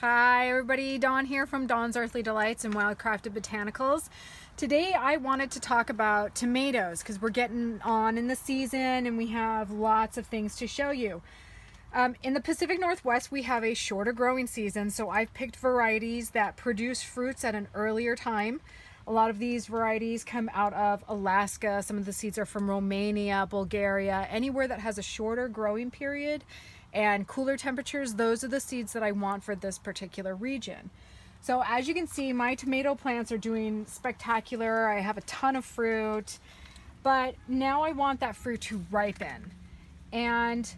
Hi everybody, Dawn here from Dawn's Earthly Delights and Wildcrafted Botanicals. Today I wanted to talk about tomatoes because we're getting on in the season and we have lots of things to show you. In the Pacific Northwest we have a shorter growing season, so I've picked varieties that produce fruits at an earlier time. A lot of these varieties come out of Alaska. Some of the seeds are from Romania, Bulgaria, anywhere that has a shorter growing period and cooler temperatures. Those are the seeds that I want for this particular region. So as you can see, my tomato plants are doing spectacular. I have a ton of fruit, but now I want that fruit to ripen. And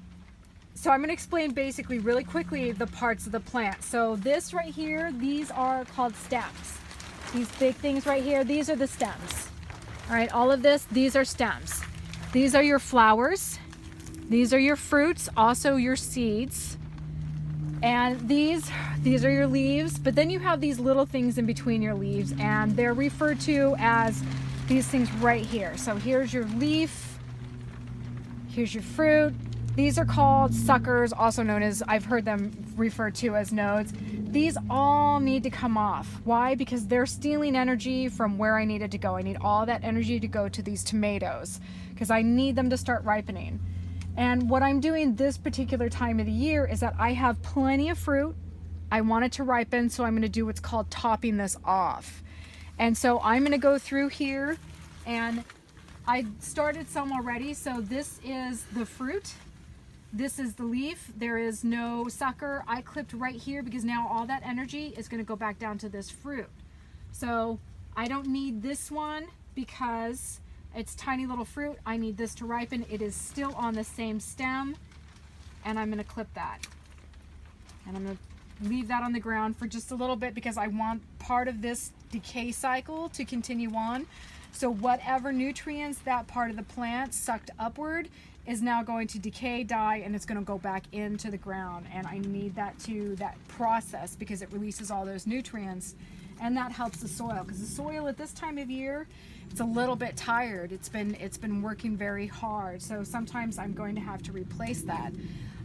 so I'm going to explain basically really quickly the parts of the plant. So this right here, these are called stems. These big things right here, these are the stems. All right, all of this, these are stems. These are your flowers. These are your fruits, also your seeds. And these are your leaves, but then you have these little things in between your leaves, and they're referred to as these things right here. So here's your leaf, here's your fruit. These are called suckers, also known as, I've heard them referred to as nodes. These all need to come off. Why? Because they're stealing energy from where I need it to go. I need all that energy to go to these tomatoes because I need them to start ripening. And what I'm doing this particular time of the year is that I have plenty of fruit. I want it to ripen, so I'm going to do what's called topping this off. And so I'm going to go through here, and I started some already. So this is the fruit. This is the leaf. There is no sucker. I clipped right here because now all that energy is going to go back down to this fruit. So I don't need this one because it's tiny little fruit. I need this to ripen. It is still on the same stem, and I'm going to clip that. And I'm going to leave that on the ground for just a little bit because I want part of this decay cycle to continue on. So whatever nutrients that part of the plant sucked upward is now going to decay, die, and it's going to go back into the ground. And I need that process because it releases all those nutrients, and that helps the soil, because the soil at this time of year, it's a little bit tired. It's been working very hard. So sometimes I'm going to have to replace that.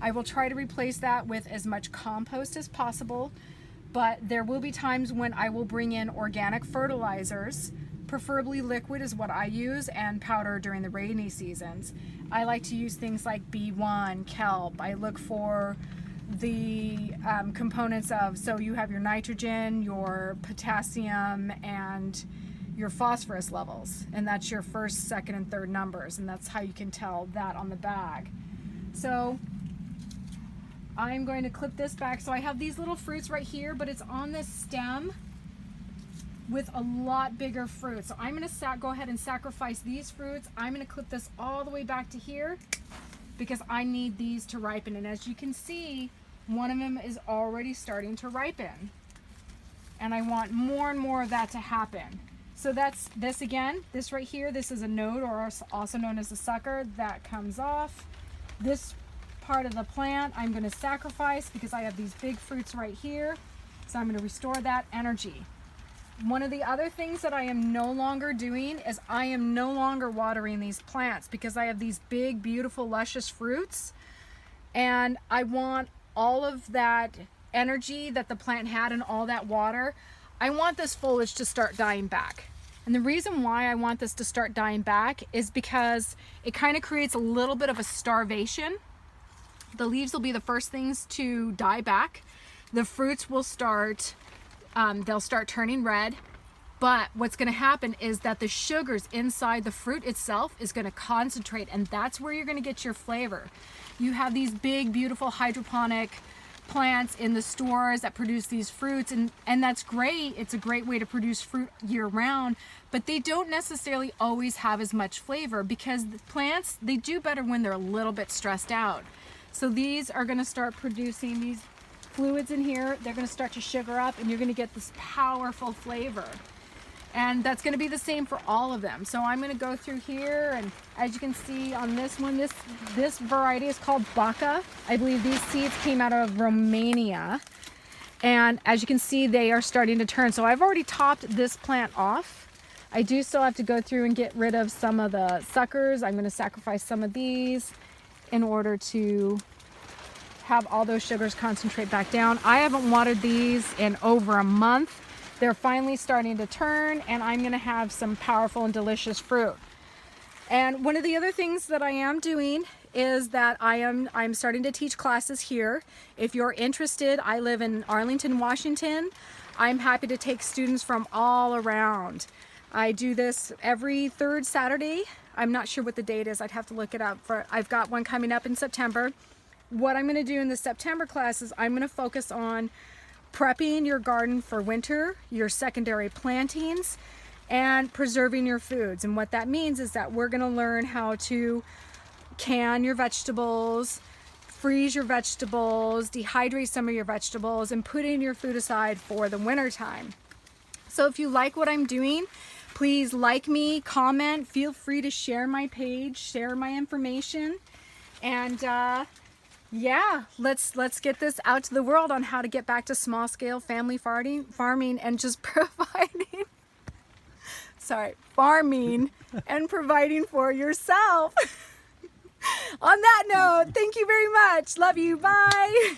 I will try to replace that with as much compost as possible, but there will be times when I will bring in organic fertilizers. Preferably liquid is what I use, and powder during the rainy seasons. I like to use things like B1, kelp. I look for the components of, so you have your nitrogen, your potassium, and your phosphorus levels, and that's your first, second, and third numbers, and that's how you can tell that on the bag. So I'm going to clip this back. So I have these little fruits right here, but it's on this stem with a lot bigger fruit. So I'm going to go ahead and sacrifice these fruits. I'm going to clip this all the way back to here because I need these to ripen. And as you can see, one of them is already starting to ripen. And I want more and more of that to happen. So that's this again, this right here, this is a node, or also known as a sucker, that comes off. This part of the plant I'm going to sacrifice because I have these big fruits right here. So I'm going to restore that energy. One of the other things that I am no longer doing is I am no longer watering these plants because I have these big, beautiful, luscious fruits, and I want all of that energy that the plant had and all that water. I want this foliage to start dying back. And the reason why I want this to start dying back is because it kind of creates a little bit of a starvation. The leaves will be the first things to die back. The fruits will start they'll start turning red, but what's going to happen is that the sugars inside the fruit itself is going to concentrate, and that's where you're going to get your flavor. You have these big, beautiful hydroponic plants in the stores that produce these fruits, and that's great. It's a great way to produce fruit year-round, but they don't necessarily always have as much flavor because the plants, they do better when they're a little bit stressed out. So these are going to start producing these fluids in here. They're going to start to sugar up, and you're going to get this powerful flavor. And that's going to be the same for all of them. So I'm going to go through here, and as you can see on this one, this variety is called Baca. I believe these seeds came out of Romania. And as you can see, they are starting to turn. So I've already topped this plant off. I do still have to go through and get rid of some of the suckers. I'm going to sacrifice some of these in order to have all those sugars concentrate back down. I haven't watered these in over a month. They're finally starting to turn, and I'm gonna have some powerful and delicious fruit. And one of the other things that I am doing is that I'm starting to teach classes here. If you're interested, I live in Arlington, Washington. I'm happy to take students from all around. I do this every third Saturday. I'm not sure what the date is. I'd have to look it up. I've got one coming up in September. What I'm going to do in the September class is I'm going to focus on prepping your garden for winter, your secondary plantings, and preserving your foods. And what that means is that we're going to learn how to can your vegetables, freeze your vegetables, dehydrate some of your vegetables, and putting your food aside for the winter time. So if you like what I'm doing, please like me, comment, feel free to share my page, share my information, and yeah, let's get this out to the world on how to get back to small scale family farming and just providing farming and providing for yourself. On that note, thank you very much. Love you. Bye.